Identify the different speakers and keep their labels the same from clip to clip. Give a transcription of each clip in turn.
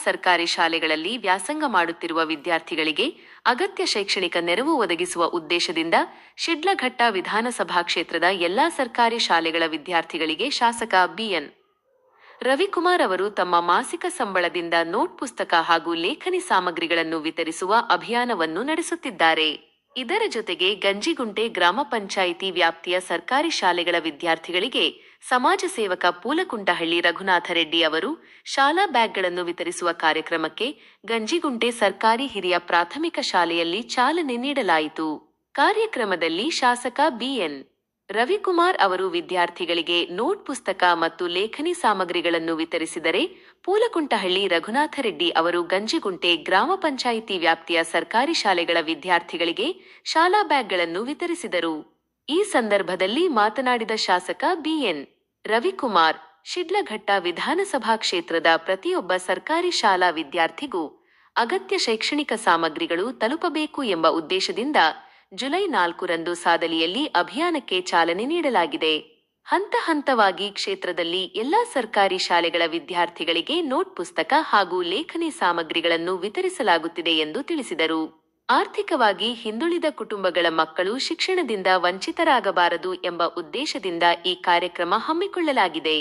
Speaker 1: ಸರ್ಕಾರಿ ಶಾಲೆಗಳಲ್ಲಿ ವ್ಯಾಸಂಗ ಮಾಡುತ್ತಿರುವ ವಿದ್ಯಾರ್ಥಿಗಳಿಗೆ ಅಗತ್ಯ ಶೈಕ್ಷಣಿಕ ನೆರವು ಒದಗಿಸುವ ಉದ್ದೇಶದಿಂದ ಶಿಡ್ಲಘಟ್ಟ ವಿಧಾನಸಭಾ ಕ್ಷೇತ್ರದ ಎಲ್ಲಾ ಸರ್ಕಾರಿ ಶಾಲೆಗಳ ವಿದ್ಯಾರ್ಥಿಗಳಿಗೆ ಶಾಸಕ ಬಿಎನ್ ರವಿಕುಮಾರ್ ಅವರು ತಮ್ಮ ಮಾಸಿಕ ಸಂಬಳದಿಂದ ನೋಟ್ ಪುಸ್ತಕ ಹಾಗೂ ಲೇಖನಿ ಸಾಮಗ್ರಿಗಳನ್ನು ವಿತರಿಸುವ ಅಭಿಯಾನವನ್ನು ನಡೆಸುತ್ತಿದ್ದಾರೆ. ಇದರ ಜೊತೆಗೆ ಗಂಜಿಗುಂಟೆ ಗ್ರಾಮ ಪಂಚಾಯಿತಿ ವ್ಯಾಪ್ತಿಯ ಸರ್ಕಾರಿ ಶಾಲೆಗಳ ವಿದ್ಯಾರ್ಥಿಗಳಿಗೆ ಸಮಾಜ ಸೇವಕ ಪೂಲಕುಂಟಹಳ್ಳಿ ರಘುನಾಥ ರೆಡ್ಡಿ ಅವರು ಶಾಲಾ ಬ್ಯಾಗ್ಗಳನ್ನು ವಿತರಿಸುವ ಕಾರ್ಯಕ್ರಮಕ್ಕೆ ಗಂಜಿಗುಂಟೆ ಸರ್ಕಾರಿ ಹಿರಿಯ ಪ್ರಾಥಮಿಕ ಶಾಲೆಯಲ್ಲಿ ಚಾಲನೆ ನೀಡಲಾಯಿತು. ಕಾರ್ಯಕ್ರಮದಲ್ಲಿ ಶಾಸಕ ಬಿಎನ್ ರವಿಕುಮಾರ್ ಅವರು ವಿದ್ಯಾರ್ಥಿಗಳಿಗೆ ನೋಟ್ ಪುಸ್ತಕ ಮತ್ತು ಲೇಖನಿ ಸಾಮಗ್ರಿಗಳನ್ನು ವಿತರಿಸಿದರೆ, ಪೂಲಕುಂಟಹಳ್ಳಿ ರಘುನಾಥ ರೆಡ್ಡಿ ಅವರು ಗಂಜಿಗುಂಟೆ ಗ್ರಾಮ ಪಂಚಾಯಿತಿ ವ್ಯಾಪ್ತಿಯ ಸರ್ಕಾರಿ ಶಾಲೆಗಳ ವಿದ್ಯಾರ್ಥಿಗಳಿಗೆ ಶಾಲಾ ಬ್ಯಾಗ್ಗಳನ್ನು ವಿತರಿಸಿದರು. ಈ ಸಂದರ್ಭದಲ್ಲಿ ಮಾತನಾಡಿದ ಶಾಸಕ ಬಿಎನ್ ರವಿಕುಮಾರ್, ಶಿಡ್ಲಘಟ್ಟ ವಿಧಾನಸಭಾ ಕ್ಷೇತ್ರದ ಪ್ರತಿಯೊಬ್ಬ ಸರ್ಕಾರಿ ಶಾಲಾ ವಿದ್ಯಾರ್ಥಿಗೂ ಅಗತ್ಯ ಶೈಕ್ಷಣಿಕ ಸಾಮಗ್ರಿಗಳು ತಲುಪಬೇಕು ಎಂಬ ಉದ್ದೇಶದಿಂದ ಜುಲೈ 4ರಂದು ಸಾದಲಿಯಲ್ಲಿ ಅಭಿಯಾನಕ್ಕೆ ಚಾಲನೆ ನೀಡಲಾಗಿದೆ. ಹಂತ ಹಂತವಾಗಿ ಕ್ಷೇತ್ರದಲ್ಲಿ ಎಲ್ಲಾ ಸರ್ಕಾರಿ ಶಾಲೆಗಳ ವಿದ್ಯಾರ್ಥಿಗಳಿಗೆ ನೋಟ್ ಪುಸ್ತಕ ಹಾಗೂ ಲೇಖನಿ ಸಾಮಗ್ರಿಗಳನ್ನು ವಿತರಿಸಲಾಗುತ್ತಿದೆ ಎಂದು ತಿಳಿಸಿದರು. ಆರ್ಥಿಕವಾಗಿ ಹಿಂದುಳಿದ ಕುಟುಂಬಗಳ ಮಕ್ಕಳು ಶಿಕ್ಷಣದಿಂದ ವಂಚಿತರಾಗಬಾರದು ಎಂಬ ಉದ್ದೇಶದಿಂದ ಈ ಕಾರ್ಯಕ್ರಮ ಹಮ್ಮಿಕೊಳ್ಳಲಾಗಿದೆ.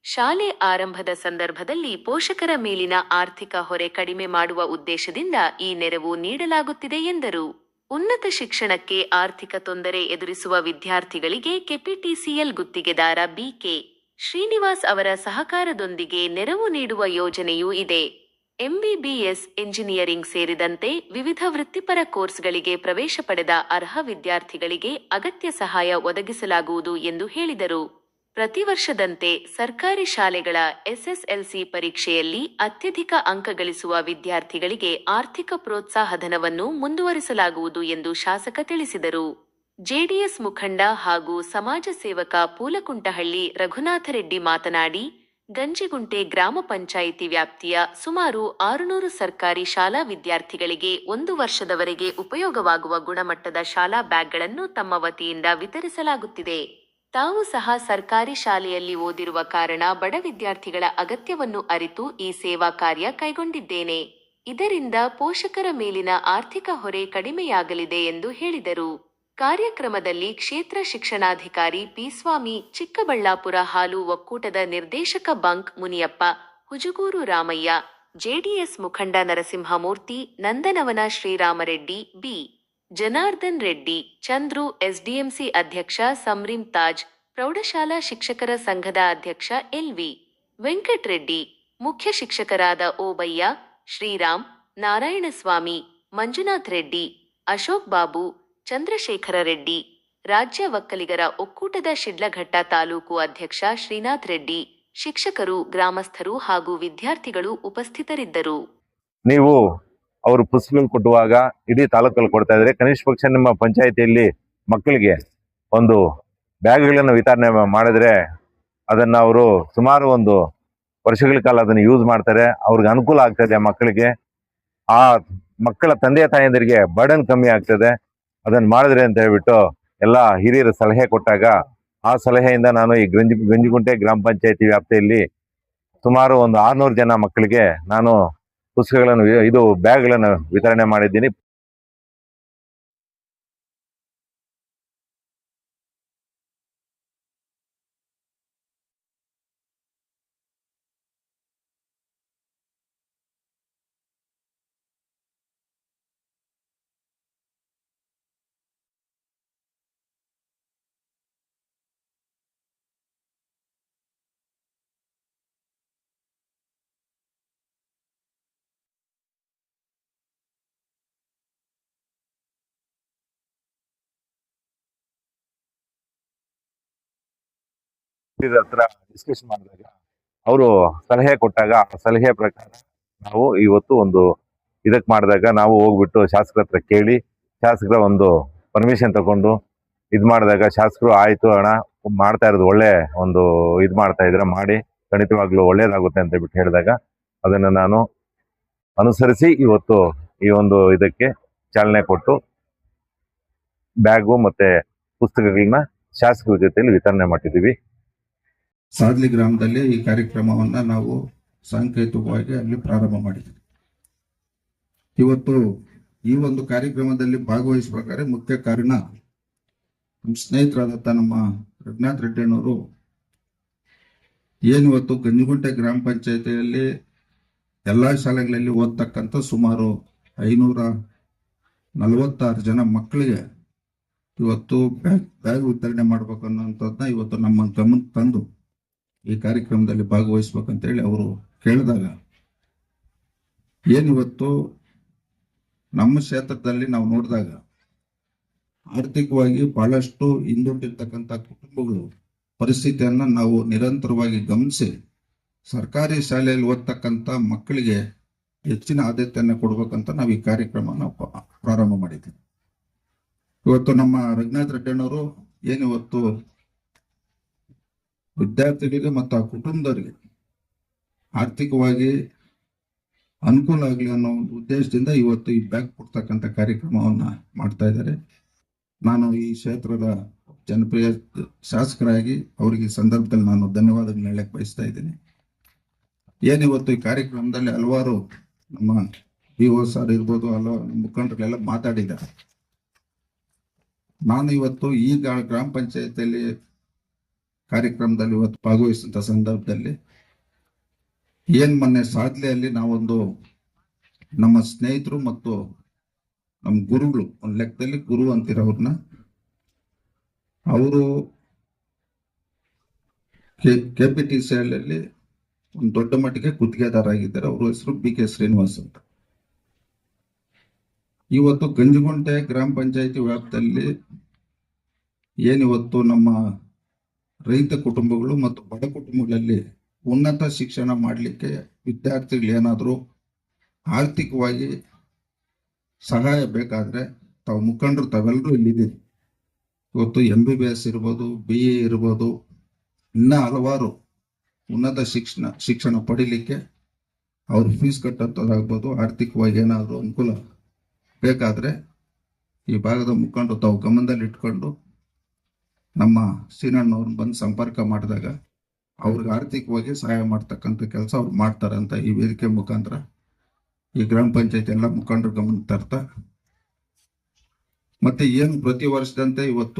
Speaker 1: ಶಾಲೆ ಆರಂಭದ ಸಂದರ್ಭದಲ್ಲಿ ಪೋಷಕರ ಮೇಲಿನ ಆರ್ಥಿಕ ಹೊರೆ ಕಡಿಮೆ ಮಾಡುವ ಉದ್ದೇಶದಿಂದ ಈ ನೆರವು ನೀಡಲಾಗುತ್ತಿದೆ ಎಂದರು. ಉನ್ನತ ಶಿಕ್ಷಣಕ್ಕೆ ಆರ್ಥಿಕ ತೊಂದರೆ ಎದುರಿಸುವ ವಿದ್ಯಾರ್ಥಿಗಳಿಗೆ ಕೆಪಿಟಿಸಿಎಲ್ ಗುತ್ತಿಗೆದಾರ ಬಿಕೆ ಶ್ರೀನಿವಾಸ್ ಅವರ ಸಹಕಾರದೊಂದಿಗೆ ನೆರವು ನೀಡುವ ಯೋಜನೆಯೂ ಇದೆ. ಎಂಬಿಬಿಎಸ್, ಎಂಜಿನಿಯರಿಂಗ್ ಸೇರಿದಂತೆ ವಿವಿಧ ವೃತ್ತಿಪರ ಕೋರ್ಸ್ಗಳಿಗೆ ಪ್ರವೇಶ ಪಡೆದ ಅರ್ಹ ವಿದ್ಯಾರ್ಥಿಗಳಿಗೆ ಅಗತ್ಯ ಸಹಾಯ ಒದಗಿಸಲಾಗುವುದು ಎಂದು ಹೇಳಿದರು. ಪ್ರತಿ ವರ್ಷದಂತೆ ಸರ್ಕಾರಿ ಶಾಲೆಗಳ ಎಸ್ಎಸ್ಎಲ್ಸಿ ಪರೀಕ್ಷೆಯಲ್ಲಿ ಅತ್ಯಧಿಕ ಅಂಕ ಗಳಿಸುವ ವಿದ್ಯಾರ್ಥಿಗಳಿಗೆ ಆರ್ಥಿಕ ಪ್ರೋತ್ಸಾಹಧನವನ್ನು ಮುಂದುವರಿಸಲಾಗುವುದು ಎಂದು ಶಾಸಕ ತಿಳಿಸಿದರು. ಜೆಡಿಎಸ್ ಮುಖಂಡ ಹಾಗೂ ಸಮಾಜ ಸೇವಕ ಪೂಲಕುಂಟಹಳ್ಳಿ ರಘುನಾಥ ರೆಡ್ಡಿ ಮಾತನಾಡಿ, ಗಂಜಿಗುಂಟೆ ಗ್ರಾಮ ಪಂಚಾಯಿತಿ ವ್ಯಾಪ್ತಿಯ ಸುಮಾರು 600 ಸರ್ಕಾರಿ ಶಾಲಾ ವಿದ್ಯಾರ್ಥಿಗಳಿಗೆ 1 ವರ್ಷದವರೆಗೆ ಉಪಯೋಗವಾಗುವ ಗುಣಮಟ್ಟದ ಶಾಲಾ ಬ್ಯಾಗ್ಗಳನ್ನು ತಮ್ಮ ವತಿಯಿಂದ ವಿತರಿಸಲಾಗುತ್ತಿದೆ. ತಾವು ಸಹ ಸರ್ಕಾರಿ ಶಾಲೆಯಲ್ಲಿ ಓದಿರುವ ಕಾರಣ ಬಡ ವಿದ್ಯಾರ್ಥಿಗಳ ಅಗತ್ಯವನ್ನು ಅರಿತು ಈ ಸೇವಾ ಕಾರ್ಯ ಕೈಗೊಂಡಿದ್ದೇನೆ. ಇದರಿಂದ ಪೋಷಕರ ಮೇಲಿನ ಆರ್ಥಿಕ ಹೊರೆ ಕಡಿಮೆಯಾಗಲಿದೆ ಎಂದು ಹೇಳಿದರು. ಕಾರ್ಯಕ್ರಮದಲ್ಲಿ ಕ್ಷೇತ್ರ ಶಿಕ್ಷಣಾಧಿಕಾರಿ ಪಿಸ್ವಾಮಿ, ಚಿಕ್ಕಬಳ್ಳಾಪುರ ಹಾಲು ಒಕ್ಕೂಟದ ನಿರ್ದೇಶಕ ಬಂಕ್ ಮುನಿಯಪ್ಪ, ಹುಜುಗೂರು ರಾಮಯ್ಯ, ಜೆಡಿಎಸ್ ಮುಖಂಡ ನರಸಿಂಹಮೂರ್ತಿ, ನಂದನವನ ಶ್ರೀರಾಮರೆಡ್ಡಿ, ಬಿ. ಜನಾರ್ದನ್ ರೆಡ್ಡಿ, ಚಂದ್ರು, ಎಸ್ಡಿಎಂಸಿ ಅಧ್ಯಕ್ಷ ಸಂರೀಂ ತಾಜ್, ಪ್ರೌಢಶಾಲಾ ಶಿಕ್ಷಕರ ಸಂಘದ ಅಧ್ಯಕ್ಷ ಎಲ್ವಿ ವೆಂಕಟರೆಡ್ಡಿ, ಮುಖ್ಯ ಶಿಕ್ಷಕರಾದ ಓಬಯ್ಯ, ಶ್ರೀರಾಮ್, ನಾರಾಯಣಸ್ವಾಮಿ, ಮಂಜುನಾಥ್ ರೆಡ್ಡಿ, ಅಶೋಕ್ ಬಾಬು, ಚಂದ್ರಶೇಖರ ರೆಡ್ಡಿ, ರಾಜ್ಯ ಒಕ್ಕಲಿಗರ ಒಕ್ಕೂಟದ ಶಿಡ್ಲಘಟ್ಟ ತಾಲೂಕು ಅಧ್ಯಕ್ಷ ಶ್ರೀನಾಥ್ ರೆಡ್ಡಿ, ಶಿಕ್ಷಕರು, ಗ್ರಾಮಸ್ಥರು ಹಾಗೂ ವಿದ್ಯಾರ್ಥಿಗಳು ಉಪಸ್ಥಿತರಿದ್ದರು.
Speaker 2: ನೀವು ಅವರು ಪುಸ್ತಕಗಳು ಕೊಟ್ಟುವಾಗ ಇಡೀ ತಾಲೂಕಲ್ಲಿ ಕೊಡ್ತಾ ಇದ್ದಾರೆ. ಕನಿಷ್ಠ ಪಕ್ಷ ನಿಮ್ಮ ಪಂಚಾಯಿತಿಯಲ್ಲಿ ಮಕ್ಕಳಿಗೆ ಒಂದು ಬ್ಯಾಗ್ಗಳನ್ನು ವಿತರಣೆ ಮಾಡಿದ್ರೆ ಅದನ್ನ ಅವರು ಸುಮಾರು 1 ವರ್ಷಗಳ ಕಾಲ ಅದನ್ನು ಯೂಸ್ ಮಾಡ್ತಾರೆ. ಅವ್ರಿಗೆ ಅನುಕೂಲ ಆಗ್ತದೆ. ಮಕ್ಕಳಿಗೆ, ಆ ಮಕ್ಕಳ ತಂದೆ ತಾಯಂದಿರಿಗೆ ಬರ್ಡನ್ ಕಮ್ಮಿ ಆಗ್ತದೆ ಅದನ್ನು ಮಾಡಿದ್ರೆ ಅಂತ ಹೇಳ್ಬಿಟ್ಟು ಎಲ್ಲ ಹಿರಿಯರ ಸಲಹೆ ಕೊಟ್ಟಾಗ ಆ ಸಲಹೆಯಿಂದ ನಾನು ಈ ಗಂಜಿಗುಂಟೆ ಗ್ರಾಮ ಪಂಚಾಯಿತಿ ವ್ಯಾಪ್ತಿಯಲ್ಲಿ ಸುಮಾರು 600 ಜನ ಮಕ್ಕಳಿಗೆ ನಾನು ಪುಸ್ತಕಗಳನ್ನು ಬ್ಯಾಗ್ಗಳನ್ನು ವಿತರಣೆ ಮಾಡಿದ್ದೀನಿ. ಹತ್ರ ಡಿಸ್ಕಷನ್ ಮಾಡಿದಾಗ ಅವರು ಸಲಹೆ ಕೊಟ್ಟಾಗ ಆ ಸಲಹೆ ಪ್ರಕಾರ ನಾವು ಇವತ್ತು ಒಂದು ಇದಕ್ಕೆ ಮಾಡಿದಾಗ ನಾವು ಹೋಗ್ಬಿಟ್ಟು ಶಾಸಕರ ಹತ್ರ ಕೇಳಿ ಶಾಸಕರ ಒಂದು ಪರ್ಮಿಷನ್ ತಗೊಂಡು ಮಾಡಿದಾಗ ಶಾಸಕರು ಆಯ್ತು ಅಣ್ಣ ಮಾಡ್ತಾ ಇರೋದು ಒಳ್ಳೆ ಒಂದು ಮಾಡ್ತಾ ಇದ್ರೆ ಮಾಡಿ ಖಂಡಿತವಾಗ್ಲೂ ಒಳ್ಳೇದಾಗುತ್ತೆ ಅಂತ ಹೇಳ್ಬಿಟ್ಟು ಹೇಳಿದಾಗ ಅದನ್ನು ನಾನು ಅನುಸರಿಸಿ ಇವತ್ತು ಈ ಒಂದು ಇದಕ್ಕೆ ಚಾಲನೆ ಕೊಟ್ಟು ಬ್ಯಾಗು ಮತ್ತೆ ಪುಸ್ತಕಗಳನ್ನ ಶಾಸಕರ ಜೊತೆಯಲ್ಲಿ ವಿತರಣೆ ಮಾಡಿದ್ದೀವಿ.
Speaker 3: ಸಾದ್ಲಿ ಗ್ರಾಮದಲ್ಲಿ ಈ ಕಾರ್ಯಕ್ರಮವನ್ನ ನಾವು ಸಾಂಕೇತಿಕವಾಗಿ ಅಲ್ಲಿ ಪ್ರಾರಂಭ ಮಾಡಿದ್ದೀವಿ. ಇವತ್ತು ಈ ಒಂದು ಕಾರ್ಯಕ್ರಮದಲ್ಲಿ ಭಾಗವಹಿಸಬೇಕಾದ್ರೆ ಮುಖ್ಯ ಕಾರಣ ನಮ್ಮ ಸ್ನೇಹಿತರಾದಂಥ ನಮ್ಮ ರಘುನಾಥ್ ರೆಡ್ಡಿಯವರು ಏನಿವತ್ತು ಗಂಜಿಗುಂಟೆ ಗ್ರಾಮ ಪಂಚಾಯತಿಯಲ್ಲಿ ಎಲ್ಲಾ ಶಾಲೆಗಳಲ್ಲಿ ಓದ್ತಕ್ಕಂಥ ಸುಮಾರು 546 ಜನ ಮಕ್ಕಳಿಗೆ ಇವತ್ತು ಬ್ಯಾಗ್ ವಿತರಣೆ ಮಾಡ್ಬೇಕು ಅನ್ನೋಂಥದ್ದನ್ನ ಇವತ್ತು ನಮ್ಮ ಗಮನಕ್ಕೆ ತಂದು ಈ ಕಾರ್ಯಕ್ರಮದಲ್ಲಿ ಭಾಗವಹಿಸ್ಬೇಕಂತೇಳಿ ಅವರು ಕೇಳಿದಾಗ ಏನಿವತ್ತು ನಮ್ಮ ಕ್ಷೇತ್ರದಲ್ಲಿ ನಾವು ನೋಡಿದಾಗ ಆರ್ಥಿಕವಾಗಿ ಬಹಳಷ್ಟು ಹಿಂದುಳಿದಿರ್ತಕ್ಕಂಥ ಕುಟುಂಬಗಳು ಪರಿಸ್ಥಿತಿಯನ್ನ ನಾವು ನಿರಂತರವಾಗಿ ಗಮನಿಸಿ ಸರ್ಕಾರಿ ಶಾಲೆಯಲ್ಲಿ ಓದ್ತಕ್ಕಂಥ ಮಕ್ಕಳಿಗೆ ಹೆಚ್ಚಿನ ಆದ್ಯತೆಯನ್ನು ಕೊಡ್ಬೇಕಂತ ನಾವು ಈ ಕಾರ್ಯಕ್ರಮ ನಾವು ಪ್ರಾರಂಭ ಮಾಡಿದ್ದೀವಿ. ಇವತ್ತು ನಮ್ಮ ರಘುನಾಥ್ ರೆಡ್ಡಿಯವರು ಏನಿವತ್ತು ವಿದ್ಯಾರ್ಥಿಗಳಿಗೆ ಮತ್ತು ಆ ಕುಟುಂಬದವರಿಗೆ ಆರ್ಥಿಕವಾಗಿ ಅನುಕೂಲ ಆಗಲಿ ಅನ್ನೋ ಒಂದು ಉದ್ದೇಶದಿಂದ ಇವತ್ತು ಈ ಬ್ಯಾಗ್ ಕೊಡ್ತಕ್ಕಂಥ ಕಾರ್ಯಕ್ರಮವನ್ನ ಮಾಡ್ತಾ ಇದ್ದಾರೆ. ನಾನು ಈ ಕ್ಷೇತ್ರದ ಜನಪ್ರಿಯ ಶಾಸಕರಾಗಿ ಅವರಿಗೆ ಈ ಸಂದರ್ಭದಲ್ಲಿ ನಾನು ಧನ್ಯವಾದಗಳನ್ನ ಹೇಳಕ್ ಬಯಸ್ತಾ ಇದ್ದೀನಿ. ಏನಿವತ್ತು ಈ ಕಾರ್ಯಕ್ರಮದಲ್ಲಿ ಹಲವಾರು ನಮ್ಮ BO ಸರ್ ಇರ್ಬೋದು, ಹಲವಾರು ಮುಖಂಡರುಗಳೆಲ್ಲ ಮಾತಾಡಿದ್ದಾರೆ. ನಾನು ಇವತ್ತು ಈ ಗ್ರಾಮ ಪಂಚಾಯತಿಯಲ್ಲಿ ಕಾರ್ಯಕ್ರಮದಲ್ಲಿ ಇವತ್ತು ಭಾಗವಹಿಸಿದ ಸಂದರ್ಭದಲ್ಲಿ ಮೊನ್ನೆ ಸಾಧ್ಲೆಯಲ್ಲಿ ನಾವೊಂದು ನಮ್ಮ ಸ್ನೇಹಿತರು ಮತ್ತು ನಮ್ಮ ಗುರುಗಳು, ಒಂದು ಲೆಕ್ಕದಲ್ಲಿ ಗುರು ಅಂತಿರೋರ್ನ, ಅವರು KPTCL ಅಲ್ಲಿ ಒಂದು ದೊಡ್ಡ ಮಟ್ಟಿಗೆ ಗುತ್ತಿಗೆದಾರ ಆಗಿದ್ದಾರೆ. ಅವ್ರ ಹೆಸರು BK ಶ್ರೀನಿವಾಸ್ ಅಂತ. ಇವತ್ತು ಗಂಜಿಗುಂಟೆ ಗ್ರಾಮ ಪಂಚಾಯತಿ ವ್ಯಾಪ್ತಿಯಲ್ಲಿ ಏನಿವತ್ತು ನಮ್ಮ ರೈತ ಕುಟುಂಬಗಳು ಮತ್ತು ಬಡ ಕುಟುಂಬಗಳಲ್ಲಿ ಉನ್ನತ ಶಿಕ್ಷಣ ಮಾಡಲಿಕ್ಕೆ ವಿದ್ಯಾರ್ಥಿಗಳು ಏನಾದರೂ ಆರ್ಥಿಕವಾಗಿ ಸಹಾಯ ಬೇಕಾದ್ರೆ ತಾವು ಮುಖಂಡರು ತಾವೆಲ್ಲರೂ ಇಲ್ಲಿದ್ದೀರಿ. ಇವತ್ತು MBBS ಇರ್ಬೋದು, BA ಇರ್ಬೋದು, ಇನ್ನ ಹಲವಾರು ಉನ್ನತ ಶಿಕ್ಷಣ ಪಡಿಲಿಕ್ಕೆ ಅವ್ರು ಫೀಸ್ ಕಟ್ಟೋದಾಗ್ಬೋದು, ಆರ್ಥಿಕವಾಗಿ ಏನಾದರೂ ಅನುಕೂಲ ಬೇಕಾದ್ರೆ ಈ ಭಾಗದ ಮುಖಂಡರು ತಾವು ಗಮನದಲ್ಲಿ ಇಟ್ಕೊಂಡು ನಮ್ಮ ಸೀನಣ್ಣವ್ರನ್ನ ಬಂದು ಸಂಪರ್ಕ ಮಾಡಿದಾಗ ಅವ್ರಿಗೆ ಆರ್ಥಿಕವಾಗಿ ಸಹಾಯ ಮಾಡ್ತಕ್ಕಂಥ ಕೆಲಸ ಅವ್ರು ಮಾಡ್ತಾರೆ ಅಂತ ಈ ವೇದಿಕೆ ಮುಖಾಂತರ ಈ ಗ್ರಾಮ ಪಂಚಾಯತ್ ಎಲ್ಲ ಮುಖಂಡರು ಗಮನ ತರ್ತಾ, ಮತ್ತೆ ಏನು ಪ್ರತಿ ವರ್ಷದಂತೆ ಇವತ್ತು